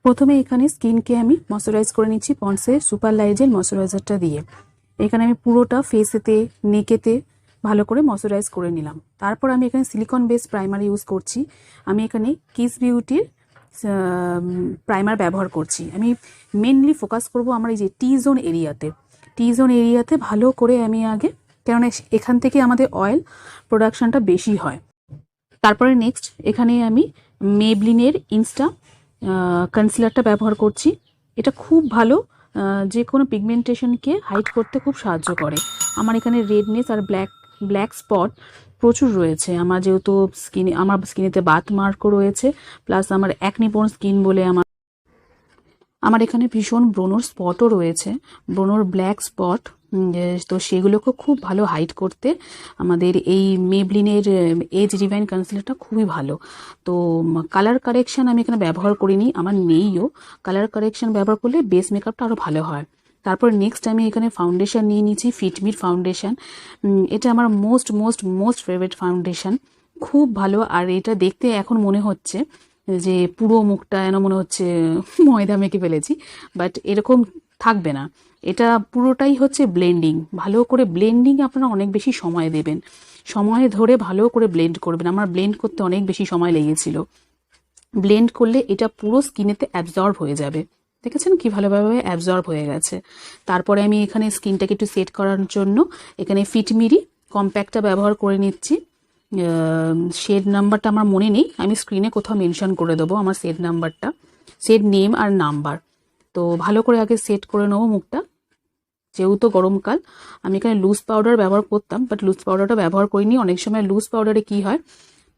প্রথমে এখানে স্কিনকে আমি ময়শ্চারাইজ করে নিচ্ছি পন্ডসের সুপার লাইট জেল ময়শ্চারাইজারটা দিয়ে। এখানে আমি পুরোটা ফেসেতে নেকেতে ভালো করে ময়শ্চারাইজ করে নিলাম। তারপর আমি এখানে সিলিকন বেস প্রাইমার ইউজ করছি। আমি এখানে কিস বিউটির প্রাইমার ব্যবহার করছি। আমি মেনলি ফোকাস করব আমার এই যে টি জোন এরিয়াতে ভালো করে আমি আগে, কেননা এখান থেকে আমাদের অয়েল প্রোডাকশনটা বেশি হয়। তারপরে নেক্সট এখানে আমি মেবলিনের ইনস্টা কনসিলারটা ব্যবহার করছি। এটা খুব ভালো, যে কোনো পিগমেন্টেশনকে হাইড করতে খুব সাহায্য করে। আমার এখানে রেডনেস আর ব্ল্যাক স্পট প্রচুর রয়েছে। আমার যেহেতু আমার স্কিনেতে বাথ মার্কও রয়েছে, প্লাস আমার অ্যাকনিপ্রোন স্কিন বলে আমার এখানে ভীষণ ব্রণর স্পটও রয়েছে, ব্রণর ব্ল্যাক স্পট। তো সেগুলোকে খুব ভালো হাইড করতে আমাদের এই মেবলিনের এজ ডিভাইন কনসিলারটা খুবই ভালো। তো কালার কারেকশান আমি এখানে ব্যবহার করিনি, আমার নেইও। কালার কারেকশান ব্যবহার করলে বেস মেকআপটা আরও ভালো হয়। তারপর নেক্সট আমি এখানে ফাউন্ডেশন নিয়ে নিচ্ছি, ফিটমির ফাউন্ডেশন। এটা আমার মোস্ট ফেভারিট ফাউন্ডেশন, খুব ভালো। আর এটা দেখতে এখন মনে হচ্ছে যে পুরো মুখটা যেন মনে হচ্ছে ময়দা মেখে ফেলেছি, বাট এরকম থাকবে না। এটা পুরোটাই হচ্ছে ব্লেন্ডিং। ভালো করে ব্লেন্ডিং আপনারা অনেক বেশি সময় দেবেন, সময় ধরে ভালো করে ব্লেন্ড করবেন। আমার ব্লেন্ড করতে অনেক বেশি সময় লেগেছিল। ব্লেন্ড করলে এটা পুরো স্কিনেতে অ্যাবজর্ব হয়ে যাবে। দেখেছেন কি ভালোভাবে অ্যাবজর্ব হয়ে গেছে। তারপরে আমি এখানে স্কিনটাকে একটু সেট করার জন্য এখানে ফিটমিরি কম্প্যাক্টটা ব্যবহার করে নিচ্ছি। শেড নাম্বারটা আমার মনে নেই, আমি স্ক্রিনে কোথাও মেনশন করে দেবো আমার শেড নাম্বারটা, শেড নেম আর নাম্বার। তো ভালো করে আগে সেট করে নেবো মুখটা। যেহেতু গরমকাল, আমি এখানে লুজ পাউডার ব্যবহার করতাম, বাট লুজ পাউডারটা ব্যবহার করিনি। অনেক সময় লুজ পাউডারে কি হয়,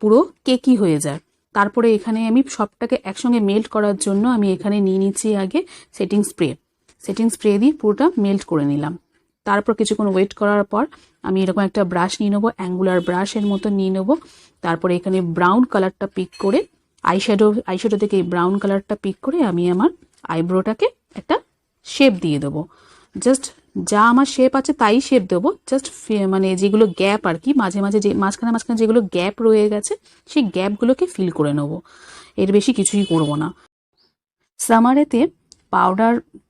পুরো কেকি হয়ে যায়। তারপরে এখানে আমি সবটাকে একসঙ্গে মেল্ট করার জন্য আমি এখানে নিয়ে নিচ্ছি আগে সেটিং স্প্রে দিয়ে পুরোটা মেল্ট করে নিলাম। তারপর কিছুক্ষণ ওয়েট করার পর আমি এরকম একটা ব্রাশ নিয়ে নেবো, অ্যাঙ্গুলার ব্রাশের মতো নিয়ে নেবো। তারপরে এখানে ব্রাউন কালারটা পিক করে আইশ্যাডো থেকে এই ব্রাউন কালারটা পিক করে আমি আমার আইব্রোটাকে একটা শেপ দিয়ে দেবো। জাস্ট যা আমার শেপ আছে তাই শেপ দেবো। জাস্ট মানে যেগুলো গ্যাপ আর কি, মাঝে যে মাঝখানে যেগুলো গ্যাপ রয়ে গেছে সেই গ্যাপগুলোকে ফিল করে নেবো। এর বেশি কিছুই করব না। সামারেতে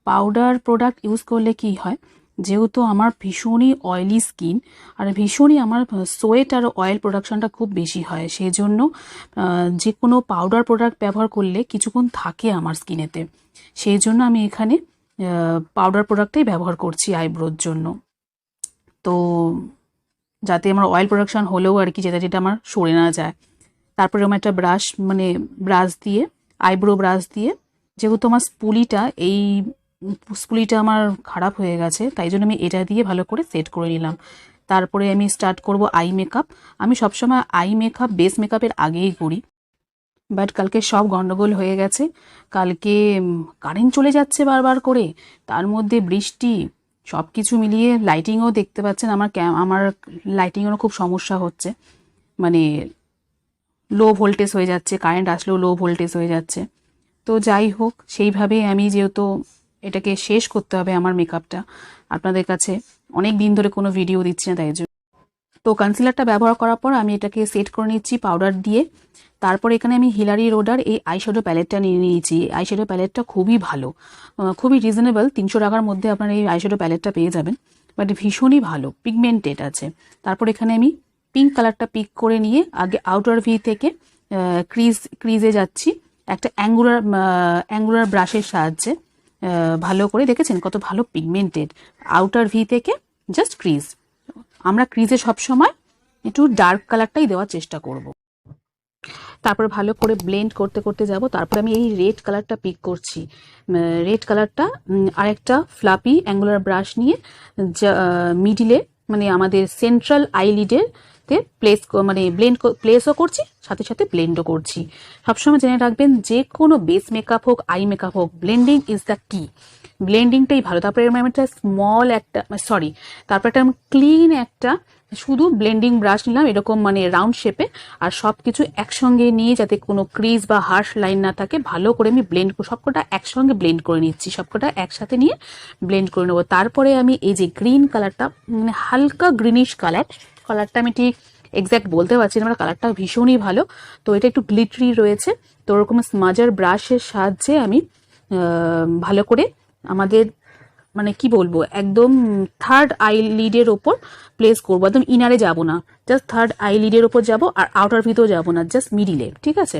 পাউডার প্রোডাক্ট ইউজ করলে কি হয়, যেহেতু আমার ভীষণই অয়েলি স্কিন আর ভীষণই আমার সোয়েট আর অয়েল প্রোডাকশনটা খুব বেশি হয়, সেই জন্য যে কোনো পাউডার প্রোডাক্ট ব্যবহার করলে কিছুক্ষণ থাকে আমার স্কিনেতে। সেই জন্য আমি এখানে পাউডার প্রোডাক্টটাই ব্যবহার করছি আইব্রোর জন্য। তো যাতে আমার অয়েল প্রোডাকশন হলেও আর কি যেটা আমার সরে না যায়। তারপরে আমার একটা আইব্রো ব্রাশ দিয়ে, যেহেতু আমার স্পুলিটা আমার খারাপ হয়ে গেছে, তাই জন্য আমি এটা দিয়ে ভালো করে সেট করে নিলাম। তারপরে আমি স্টার্ট করব আই মেকআপ। আমি সবসময় আই মেকআপ বেস মেকআপের আগেই করি, বাট কালকে সব গন্ডগোল হয়ে গেছে। কালকে কারেন্ট চলে যাচ্ছে বারবার করে, তার মধ্যে বৃষ্টি, সব কিছু মিলিয়ে লাইটিংও দেখতে পাচ্ছেন আমার লাইটিংয়েরও খুব সমস্যা হচ্ছে। মানে লো ভোল্টেজ হয়ে যাচ্ছে, কারেন্ট আসলেও লো ভোল্টেজ হয়ে যাচ্ছে। তো যাই হোক, সেইভাবে আমি যেহেতু এটাকে শেষ করতে হবে আমার মেকআপটা, আপনাদের কাছে অনেক দিন ধরে কোনো ভিডিও দিচ্ছি না, তাই জন্য। তো কনসিলারটা ব্যবহার করার পর আমি এটাকে সেট করে নিচ্ছি পাউডার দিয়ে। তারপর এখানে আমি হিলারি রোডার এই আইশ্যাডো প্যালেটটা নিয়ে নিয়েছি। আইশ্যাডো প্যালেটটা খুবই ভালো, খুবই রিজনেবল, 300 টাকার মধ্যে আপনারা এই আইশ্যাডো প্যালেটটা পেয়ে যাবেন, বাট ভীষণই ভালো, পিগমেন্টেড আছে। তারপর এখানে আমি পিঙ্ক কালারটা পিক করে নিয়ে আগে আউটার ভি থেকে ক্রিজে যাচ্ছি একটা অ্যাঙ্গুলার ব্রাশের সাহায্যে। ভালো করে দেখেছেন কত ভালো পিগমেন্টেড। আউটার ভি থেকে জাস্ট ক্রিজ, আমরা ক্রিজে সবসময় একটু ডার্ক কালারটাই দেওয়ার চেষ্টা করব। তারপরে ভালো করে ব্লেন্ড করতে করতে যাব। তারপরে আমি এই রেড কালারটা পিক করছি। রেড কালারটা আরেকটা ফ্লাপি অ্যাঙ্গুলার ব্রাশ নিয়ে মিডিলে, মানে আমাদের সেন্ট্রাল আইলিডের প্লেসও করছি, সাথে সাথে ব্লেন্ডও করছি। সবসময় জেনে রাখবেন, যে কোনো বেস মেকআপ হোক আই মেকআপ হোক, ব্লেন্ডিং ইজ দ্য কি। ব্লেন্ডিংটাই ভালো। তারপরে আমি একটা তারপরে একটা ক্লিন একটা শুধু ব্লেন্ডিং ব্রাশ নিলাম, এরকম মানে রাউন্ড শেপে, আর সব কিছু একসঙ্গে নিয়ে যাতে কোনো ক্রিজ বা হার্শ লাইন না থাকে, ভালো করে আমি সবকটা একসঙ্গে ব্লেন্ড করে নিচ্ছি, সবকটা একসাথে নিয়ে ব্লেন্ড করে নেবো। তারপরে আমি এই যে গ্রিন কালারটা, মানে হালকা গ্রিনিশ কালারটা আমি ঠিক এক্স্যাক্ট বলতে পারছি না, আমার কালারটা ভীষণই ভালো। তো এটা একটু গ্লিটারি রয়েছে, তো ওরকম স্মাজার ব্রাশের সাহায্যে আমি ভালো করে আমাদের মানে কি বলবো একদম থার্ড আইলিডের ওপর প্লেস করবো, একদম ইনারে যাব না, জাস্ট থার্ড আইলিডের ওপর যাব, আর আউটার ভিতেও যাব না, জাস্ট মিডিলে। ঠিক আছে,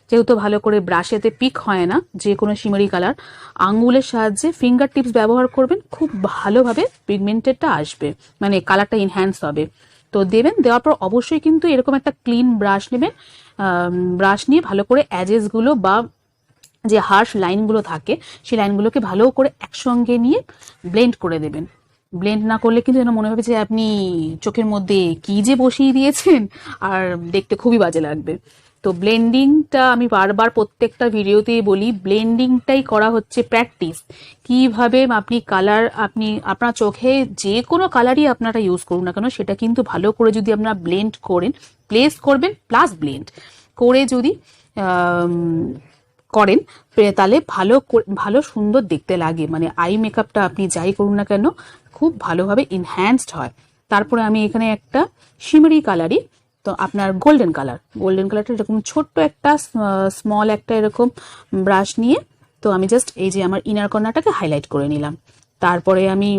যেহেতু ভালো করে ব্রাশেতে পিক হয় না যে কোনো শিমারি কালার, আঙ্গুলের সাহায্যে ফিঙ্গার টিপস ব্যবহার করবেন, খুব ভালোভাবে পিগমেন্টেডটা আসবে, মানে কালারটা এনহ্যান্স হবে। তো দেবেন, দেওয়ার পর অবশ্যই কিন্তু এরকম একটা ক্লিন ব্রাশ নেবেন, ব্রাশ নিয়ে ভালো করে অ্যাজেসগুলো বা যে হার্শ লাইনগুলো থাকে সেই লাইনগুলোকে ভালো করে একসঙ্গে নিয়ে ব্লেন্ড করে দেবেন। ব্লেন্ড না করলে কিন্তু যেন মনে হবে যে আপনি চোখের মধ্যে কি যে বসিয়ে দিয়েছেন, আর দেখতে খুবই বাজে লাগবে। তো ব্লেন্ডিংটা আমি বারবার প্রত্যেকটা ভিডিওতেই বলি, ব্লেন্ডিংটাই করা হচ্ছে প্র্যাকটিস। কিভাবে আপনি কালার, আপনি আপনার চোখে যে কোনো কালারই আপনারা ইউজ করুন না কেন, সেটা কিন্তু ভালো করে যদি আপনারা ব্লেন্ড করেন, প্লেস করবেন প্লাস ব্লেন্ড করে যদি করেন, তাহলে ভালো সুন্দর দেখতে লাগে। মানে আই মেকআপটা আপনি যাই করুন না কেন খুব ভালোভাবে এনহ্যান্সড হয়। তারপরে আমি এখানে একটা শিমারি কালারই, তো আপনার গোল্ডেন কালারটা এরকম ছোট্ট একটা স্মল একটা এরকম ব্রাশ নিয়ে, তো আমি জাস্ট এই যে আমার ইনার কর্নারটাকে হাইলাইট করে নিলাম। তারপরে আমি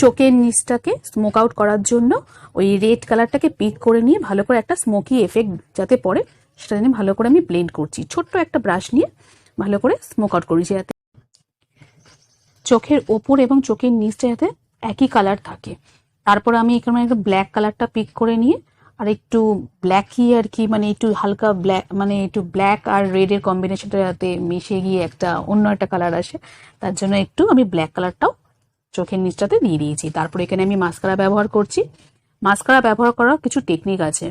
চোখের নিচটাকে স্মোক আউট করার জন্য ওই রেড কালারটাকে পিক করে নিয়ে ভালো করে একটা স্মোকি এফেক্ট যাতে পড়ে সেটা নিয়ে ভালো করে আমি ব্লেন্ড করছি। ছোট্ট একটা ব্রাশ নিয়ে ভালো করে স্মোক আউট করছি, যাতে চোখের ওপর এবং চোখের নিচটা যাতে একই কালার থাকে। তারপর আমি এখানে একটা ব্ল্যাক কালারটা পিক করে নিয়ে আর একটু ব্ল্যাকই আর কি, মানে একটু হালকা ব্ল্যাক, মানে একটু ব্ল্যাক আর রেডের কম্বিনেশনটা যাতে মিশে গিয়ে একটা অন্য একটা কালার আসে, তার জন্য একটু আমি ব্ল্যাক কালারটাও চোখের নিচটাতে দিয়ে দিয়েছি। তারপর এখানে আমি মাস্কারা ব্যবহার করছি। মাস্কারা ব্যবহার করার কিছু টেকনিক আছে,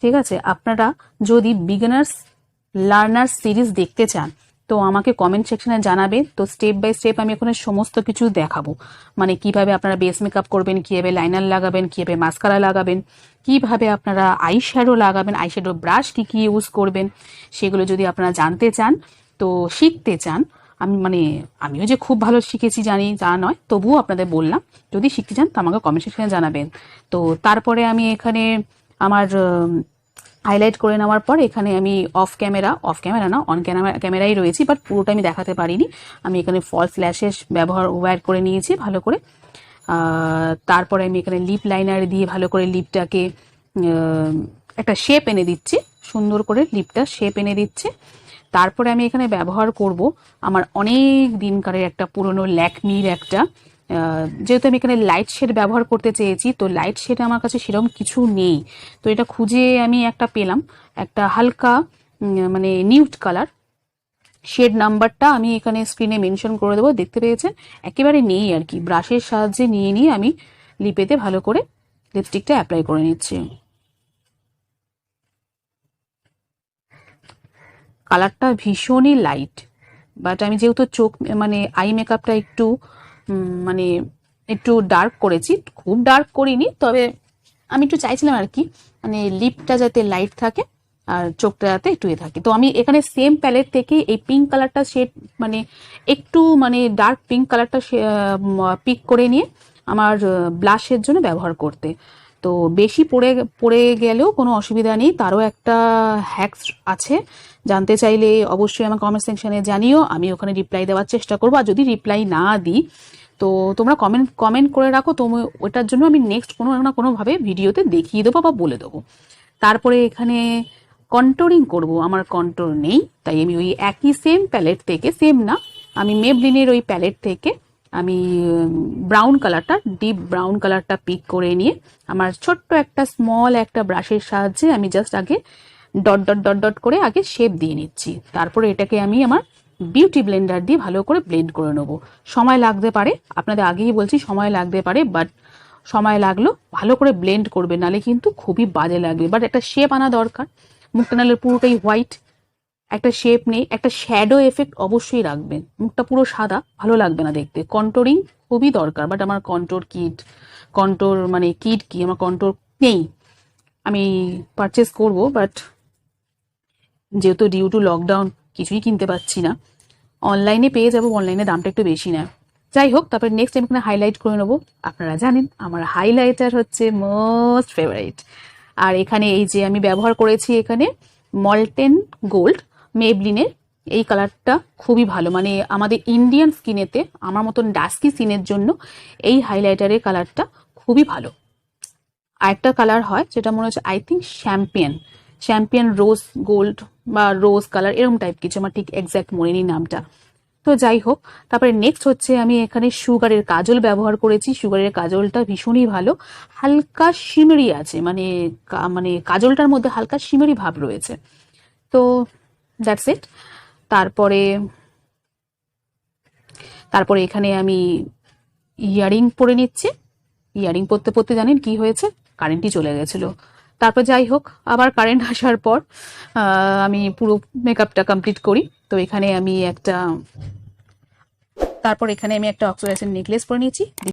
ঠিক আছে? আপনারা যদি বিগিনার্স লার্নার সিরিজ দেখতে চান তো আমাকে কমেন্ট সেকশনে জানাবেন। তো স্টেপ বাই স্টেপ আমি এখানে সমস্ত কিছু দেখাবো, মানে কিভাবে আপনারা বেস মেকআপ করবেন, কিভাবে লাইনার লাগাবেন, কিভাবে মাস্কারা লাগাবেন, কিভাবে আপনারা আই শ্যাডো লাগাবেন, আই শ্যাডো ব্রাশ কি কি ইউজ করবেন, সেগুলো যদি আপনারা জানতে চান, তো শিখতে চান। আমিও যে খুব ভালো শিখেছি জানি তা নয়, তবুও আপনাদের বললাম, যদি শিখতে চান তো আমাকে কমেন্ট সেকশনে জানাবেন। তো তারপরে আমি এখানে আমার হাইলাইট করে নেওয়ার পর এখানে আমি অফ ক্যামেরা না অন ক্যামেরাই রয়েছি, বাট পুরোটা আমি দেখাতে পারিনি। আমি এখানে ফলস ল্যাশেস ওয়্যার করে নিয়েছি ভালো করে। তারপরে আমি এখানে লিপ লাইনার দিয়ে ভালো করে লিপটাকে একটা শেপ এনে দিচ্ছি, সুন্দর করে লিপটা শেপ এনে দিচ্ছে। তারপরে আমি এখানে ব্যবহার করব আমার অনেক দিনকারের একটা পুরনো ল্যাকমির একটা, যেহেতু আমি এখানে লাইট শেড ব্যবহার করতে চেয়েছি, তো লাইট শেড আমার কাছে সেরকম কিছু নেই, তো এটা খুঁজে আমি একটা পেলাম, একটা হালকা মানে নিউড কালার। শেড নাম্বারটা আমি এখানে স্ক্রিনে মেনশন করে দেবো, দেখতে পেয়েছেন, একেবারে নেই আর কি। ব্রাশের সাহায্যে নিয়ে আমি লিপেতে ভালো করে লিপস্টিকটা অ্যাপ্লাই করে নিচ্ছি। কালারটা ভীষণই লাইট, বাট আমি যেহেতু চোখ মানে আই মেকআপটা একটু মানে একটু ডার্ক করেছি, খুব ডার্ক করিনি, তবে আমি একটু চাইছিলাম আর কি মানে লিপটা যাতে লাইট থাকে আর চোখটা যাতে একটু থাকে। তো আমি এখানে সেম প্যালেট থেকে এই পিঙ্ক কালারটা শেড মানে একটু মানে ডার্ক পিঙ্ক কালারটা পিক করে নিয়ে আমার ব্লাশের জন্য ব্যবহার করতে। তো বেশি পড়ে গেলেও কোনো অসুবিধা নেই, তারও একটা হ্যাকস আছে, জানতে চাইলে অবশ্যই আমার কমেন্ট সেকশনে জানিও, আমি ওখানে রিপ্লাই দেওয়ার চেষ্টা করবো। আর যদি রিপ্লাই না দিই তো তোমরা কমেন্ট করে রাখো, তুমি ওটার জন্য আমি নেক্সট কোনো না কোনোভাবে ভিডিওতে দেখিয়ে দেবো বা বলে দেবো। তারপরে এখানে কন্ট্রোলিং করব, আমার কন্ট্রোল নেই, তাই আমি ওই একই সেম প্যালেট থেকে, সেম না, আমি মেবলিনের ওই প্যালেট থেকে আমি ব্রাউন কালারটা, ডিপ ব্রাউন কালারটা পিক করে নিয়ে আমার ছোট্ট একটা স্মল একটা ব্রাশের সাহায্যে আমি জাস্ট আগে ডট ডট ডট ডট করে আগে শেপ দিয়ে নিচ্ছি। তারপরে এটাকে আমি আমার বিউটি ব্লেন্ডার দিয়ে ভালো করে ব্লেন্ড করে নেবো। সময় লাগতে পারে, আপনাদের আগেই বলছি সময় লাগতে পারে, বাট সময় লাগলো ভালো করে ব্লেন্ড করবে, নালে কিন্তু খুবই বাজে লাগবে। বাট একটা শেপ আনা দরকার, মুখটা নাহলে পুরোটাই হোয়াইট, একটা শেপ নেই, একটা শ্যাডো এফেক্ট অবশ্যই রাখবেন, মুখটা পুরো সাদা ভালো লাগবে না দেখতে। কন্ট্রোরিং খুবই দরকার, বাট আমার কন্ট্রোর মানে কিট কি আমার কন্ট্রোর নেই, আমি পারচেস করব, বাট যেহেতু ডিউ টু লকডাউন কিছুই কিনতে পাচ্ছি না, অনলাইনে পেয়ে যাবো, অনলাইনে দামটা একটু বেশি না। যাই হোক, তারপরে নেক্সট আমি এখানে হাইলাইট করে নেবো। আপনারা জানেন আমার হাইলাইটার হচ্ছে মোস্ট ফেভারিট, আর এখানে এই যে আমি ব্যবহার করেছি এখানে মল্টেন গোল্ড মেবলিনের এই কালারটা খুবই ভালো, মানে আমাদের ইন্ডিয়ান স্কিনেতে আমার মতন ডাস্কি স্কিনের জন্য এই হাইলাইটারের কালারটা খুবই ভালো। আরেকটা কালার হয় যেটা মনে হচ্ছে আই থিঙ্ক শ্যাম্পিয়ন রোজ গোল্ড বা রোজ কালার এরকম টাইপ কিছু, আমার ঠিক এক্স্যাক্ট মনে নেই নামটা। তো যাই হোক, তারপরে নেক্সট হচ্ছে আমি এখানে সুগারের কাজল ব্যবহার করেছি। সুগারের কাজলটা ভীষণই ভালো, হালকা শিমেরি আছে, মানে মানে কাজলটার মধ্যে হালকা শিমেরি ভাব রয়েছে। তো দ্যাটস ইট। তারপরে তারপরে এখানে আমি ইয়ারিং পরে নিচ্ছি। ইয়ারিং পরতে পরতে জানেন কি হয়েছে, কারেন্টই চলে গেছিল। তারপর যাই হোক, আবার কারেন্ট আসার পর আমি পুরো মেকআপটা কমপ্লিট করি। তো এখানে আমি একটা অক্সিডাইজের নেকলেস পরে নিয়েছি।